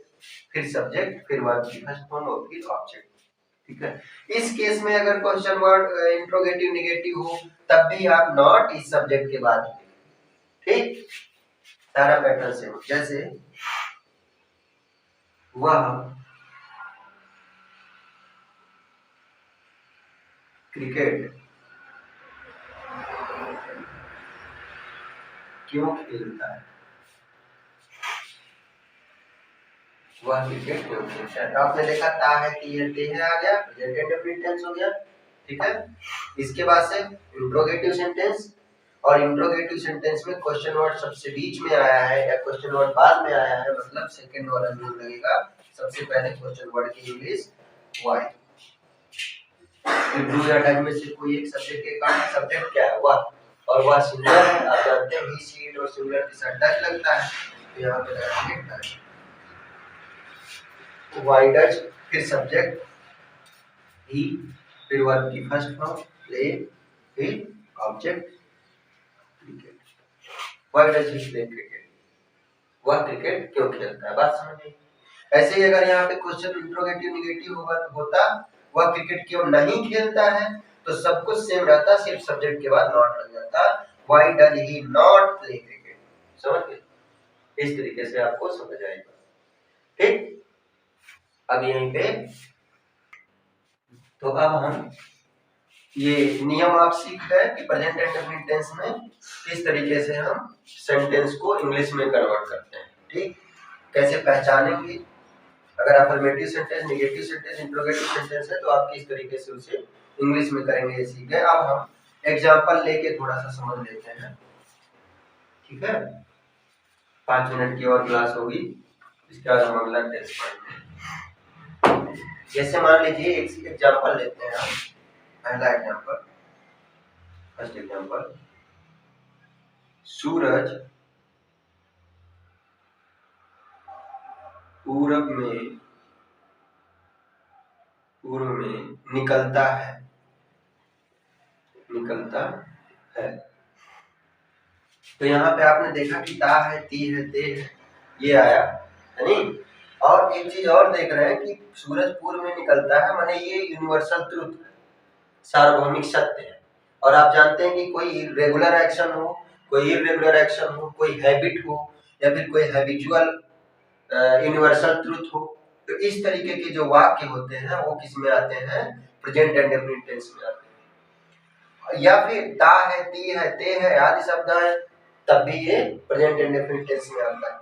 फिर सब्जेक्ट, फिर वर्ब की फर्स्ट फॉर्म और फिर ऑब्जेक्ट। ठीक है, इस केस में अगर क्वेश्चन वर्ड इंट्रोगेटिव निगेटिव हो तब भी आप नॉट इस सब्जेक्ट के बाद लिखेंगे। ठीक, सारा पैटर्न सेम। जैसे वह क्रिकेट क्यों खेलता है, वह क्रिकेट क्यों खेलता है। तो आपने देखा ता है कि ये ते है आ गया, प्रेजेंट इंडेफिनिट टेंस हो गया। ठीक है, इसके बाद से इंट्रोगेटिव सेंटेंस, और इंट्रोगेटिव सेंटेंस में क्वेश्चन वर्ड सबसे बीच में आया है या क्वेश्चन वर्ड बाद में आया है, मतलब सेकंड वाला नियम लगेगा, सबसे पहले क्वेश्चन वर्ड की इंग्लिश व्हाई। डू या डज में से कोई एक सब्जेक्ट के काम, सब्जेक्ट क्या है? वह, और वह सिंगुलर है, आप जानते हैं ही सी इट और सिंगुलर के साथ डज लगता है, तो यहाँ पे लगाएंगे डज। व्हाई डज, फिर सब्जेक्ट ही, फिर वर्ब की फर्स्ट फॉर्म प्ले, फिर object cricket. Why does he play cricket, वह क्रिकेट क्यों खेलता है। बात समझ में? ऐसे ही अगर यहाँ पे क्वेश्चन इंट्रोगेटिव निगेटिव होता वह क्रिकेट क्यों नहीं खेलता है, तो सब कुछ सेम रहता, सिर्फ सब्जेक्ट के बाद नॉट लग जाता, why does he not play cricket. समझ गए? इस तरीके से आपको समझ आएगा। ठीक, अब यहीं पे तो अब हम ये नियम आप सीख गए कि प्रेजेंट इंडेफिनिट टेंस में किस तरीके से हम सेंटेंस को इंग्लिश में कन्वर्ट करते हैं। ठीक, कैसे पहचानेंगे, अगर affirmative sentence, negative sentence, interrogative sentence है तो आप किस तरीके से उसे इंग्लिश में करेंगे ये सीख गए। अब हम एग्जांपल लेके थोड़ा सा समझ लेते हैं। ठीक है, 5 मिनट की और क्लास होगी, इसके बाद हम अगला टेस्ट पढ़ेंगे। जैसे मान लीजिए एक एग्जांपल लेते हैं हम। पहला एग्जांपल, फर्स्ट एग्जांपल, सूरज पूरब में निकलता है, निकलता है। तो यहाँ पे आपने देखा कि ता है, ती है, ते है, ये आया है नहीं। और एक चीज और देख रहे हैं कि सूरज पूर्व में निकलता है, माने ये यूनिवर्सल ट्रुथ है, सार्वभौमिक सत्य है। और आप जानते हैं कि कोई रेगुलर एक्शन हो, कोई इर्रेगुलर एक्शन हो, कोई हैबिट हो या फिर कोई हैबिचुअल यूनिवर्सल ट्रुथ हो, तो इस तरीके के जो वाक्य होते हैं वो किस में आते हैं, प्रेजेंट इंडेफिनिट टेंस में आते हैं। या फिर ता है, ती है, ते है आदि शब्द है, तब भी ये प्रेजेंट इंडेफिनिट टेंस में आता है।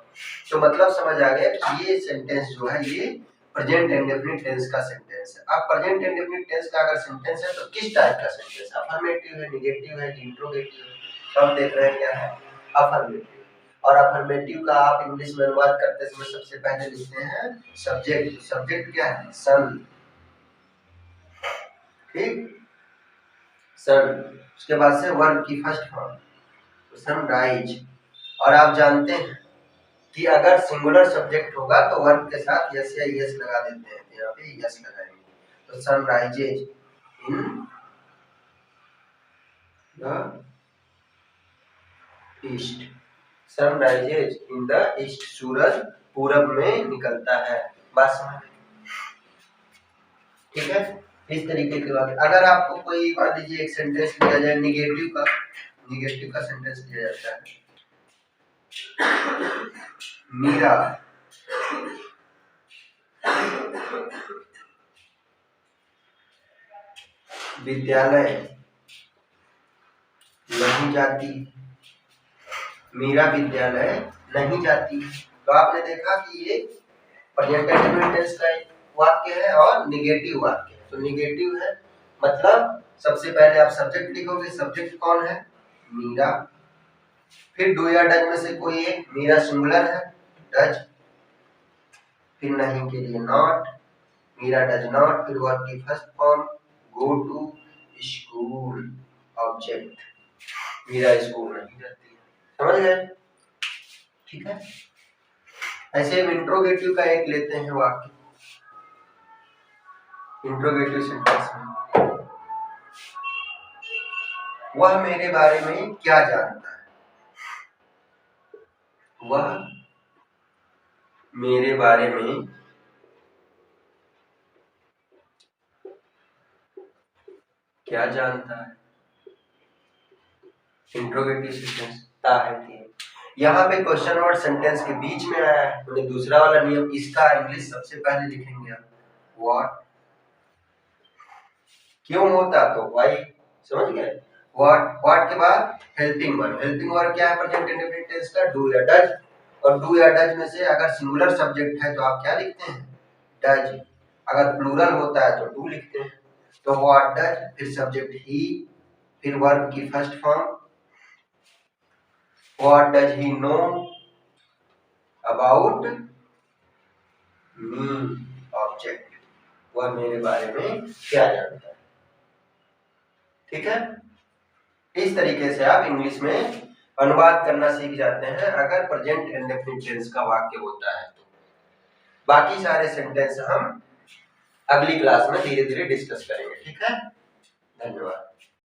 तो मतलब समझ आ गया कि ये सेंटेंस जो है ये प्रेजेंट इंडेफिनिट टेंस का सेंटेंस है। अब प्रेजेंट इंडेफिनिट टेंस का अगर सेंटेंस है तो किस टाइप का सेंटेंस है, अफर्मेटिव है, नेगेटिव है, इंट्रोगेटिव है। तो हम देख रहे हैं क्या है, अफर्मेटिव। और अफर्मेटिव का आप इंग्लिश में अनुवाद करते समय सबसे पहले लिखते हैं सब्जेक्ट। सब्जेक्ट क्या है, सन। ठीक, सन। उसके बाद से वर्ब की फर्स्ट फॉर्म, सनराइज। और आप जानते हैं कि अगर सिंगुलर सब्जेक्ट होगा तो वर्ब के साथ यस या यस लगा देते हैं, यहाँ पे यस लगाएंगे। तो sun rises in the east, sun rises in the east, सूरज पूरब में निकलता है। बस, ठीक है। इस तरीके की बात। अगर आपको कोई मान लीजिए एक सेंटेंस दिया जाए नेगेटिव का सेंटेंस दिया जाता है, मीरा विद्यालय नहीं जाती, मीरा विद्यालय नहीं जाती। तो आपने देखा कि ये प्रेजेंट इंडेफिनिट टेंस का एक वाक्य है और नेगेटिव वाक्य है। तो नेगेटिव है मतलब सबसे पहले आप सब्जेक्ट लिखोगे, सब्जेक्ट कौन है, मीरा। फिर डू या डज में से कोई एक, मीरा सिंगुलर है, डज। फिर नहीं के लिए नॉट, मीरा डज नॉट। फिर वर्ब की first form, go to school, object, Meera school नहीं जाती है। समझ गए, ठीक है। ऐसे हम इंट्रोगेटिव का एक लेते हैं वाक्य। इंट्रोगेटिव सेंटेंस में, वह मेरे बारे में क्या जानता है, वह मेरे बारे में क्या जानता है। इंट्रोगेटिव सेंटेंस ता है, थी। यहाँ पे क्वेश्चन वर्ड सेंटेंस के बीच में आया है, तो दूसरा वाला नियम इसका इंग्लिश सबसे पहले लिखेंगे आप, व्हाट। क्यों होता, तो व्हाई। समझ गए, व्हाट के बाद हेल्पिंग वर्ब। हेल्पिंग वर्ब क्या है प्रेजेंट इंडेफिनिट टेंस का, डू या डज। और डू या डज में से अगर सिंगुलर सब्जेक्ट है तो आप क्या लिखते हैं, डज। अगर प्लूरल होता है तो डू लिखते हैं। तो व्हाट डज, फिर सब्जेक्ट ही, फिर वर्ब की first form, what does he know about me, object. वह मेरे बारे में क्या जानता है। ठीक है, इस तरीके से आप इंग्लिश में अनुवाद करना सीख जाते हैं अगर प्रेजेंट इंडेफिनिट टेंस का वाक्य होता है तो। बाकी सारे सेंटेंस हम अगली क्लास में धीरे धीरे डिस्कस करेंगे। ठीक है, धन्यवाद।